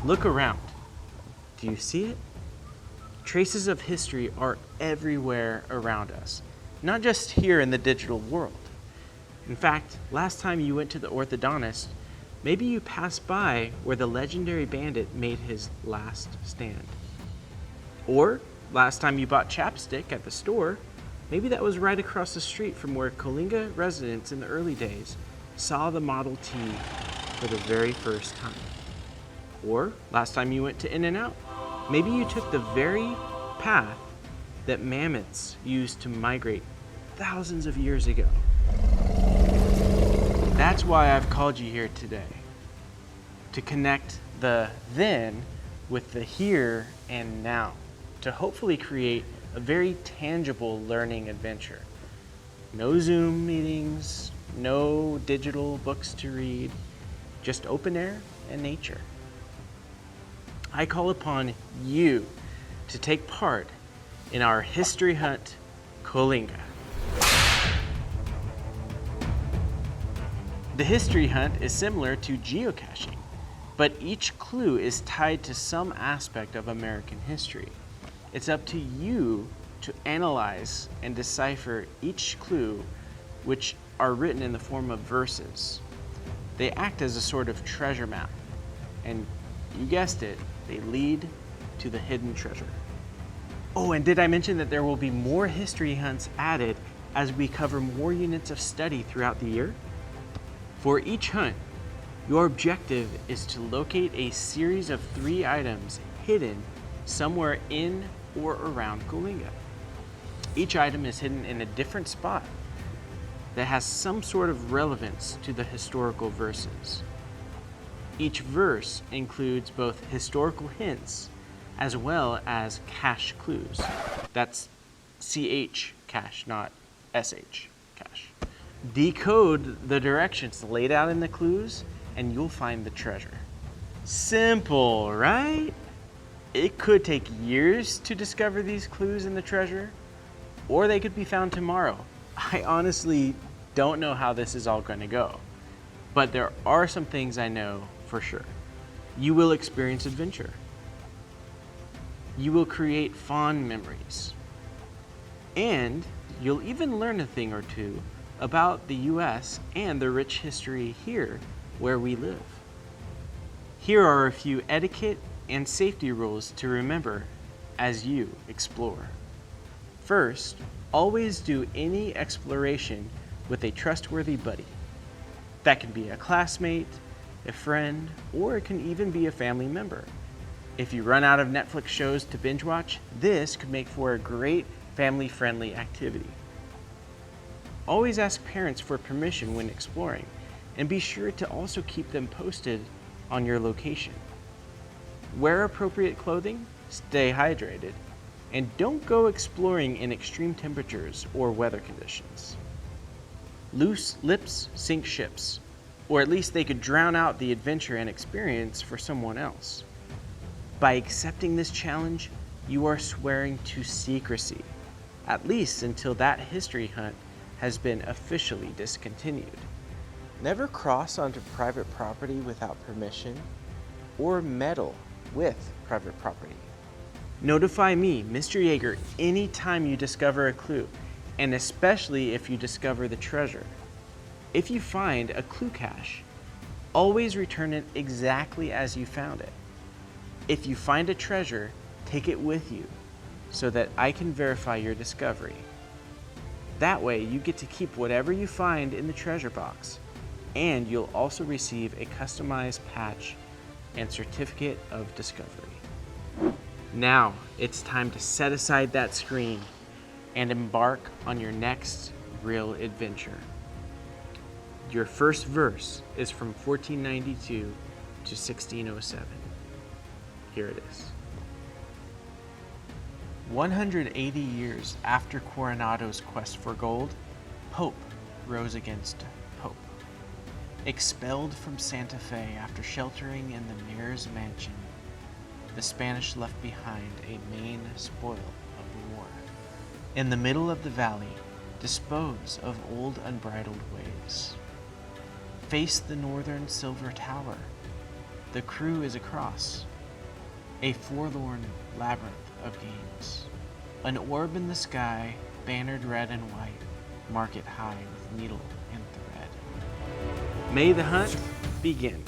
Look around. Do you see it? Traces of history are everywhere around us, not just here in the digital world. In fact, last time you went to the orthodontist, maybe you passed by where the legendary bandit made his last stand. Or last time you bought chapstick at the store, maybe that was right across the street from where Coalinga residents in the early days saw the Model T for the very first time. Or last time you went to In-N-Out, maybe you took the very path that mammoths used to migrate thousands of years ago. That's why I've called you here today, to connect the then with the here and now, to hopefully create a very tangible learning adventure. No Zoom meetings, no digital books to read, just open air and nature. I call upon you to take part in our history hunt, Coalinga. The history hunt is similar to geocaching, but each clue is tied to some aspect of American history. It's up to you to analyze and decipher each clue, which are written in the form of verses. They act as a sort of treasure map, and you guessed it, they lead to the hidden treasure. Oh, and did I mention that there will be more history hunts added as we cover more units of study throughout the year? For each hunt, your objective is to locate a series of 3 items hidden somewhere in or around Coalinga. Each item is hidden in a different spot that has some sort of relevance to the historical verses. Each verse includes both historical hints as well as cache clues. That's CH cache, not SH cache. Decode the directions laid out in the clues and you'll find the treasure. Simple, right? It could take years to discover these clues in the treasure, or they could be found tomorrow. I honestly don't know how this is all going to go, but there are some things I know for sure. You will experience adventure. You will create fond memories. And you'll even learn a thing or two about the US and the rich history here where we live. Here are a few etiquette and safety rules to remember as you explore. First, always do any exploration with a trustworthy buddy. That can be a classmate, a friend, or it can even be a family member. If you run out of Netflix shows to binge watch, this could make for a great family-friendly activity. Always ask parents for permission when exploring, and be sure to also keep them posted on your location. Wear appropriate clothing, stay hydrated, and don't go exploring in extreme temperatures or weather conditions. Loose lips sink ships, or at least they could drown out the adventure and experience for someone else. By accepting this challenge, you are swearing to secrecy, at least until that history hunt has been officially discontinued. Never cross onto private property without permission, or meddle with private property. Notify me, Mr. Yeager, anytime you discover a clue, and especially if you discover the treasure. If you find a clue cache, always return it exactly as you found it. If you find a treasure, take it with you so that I can verify your discovery. That way, you get to keep whatever you find in the treasure box, and you'll also receive a customized patch and certificate of discovery. Now, it's time to set aside that screen and embark on your next real adventure. Your first verse is from 1492 to 1607. Here it is. 180 years after Coronado's quest for gold, Pope rose against Pope. Expelled from Santa Fe after sheltering in the mayor's mansion, the Spanish left behind a main spoil of the war. In the middle of the valley, dispose of old unbridled ways. Face the northern silver tower. The crew is across, A forlorn labyrinth of games. An orb in the sky, bannered red and white, mark it high with needle and thread. May the hunt begin.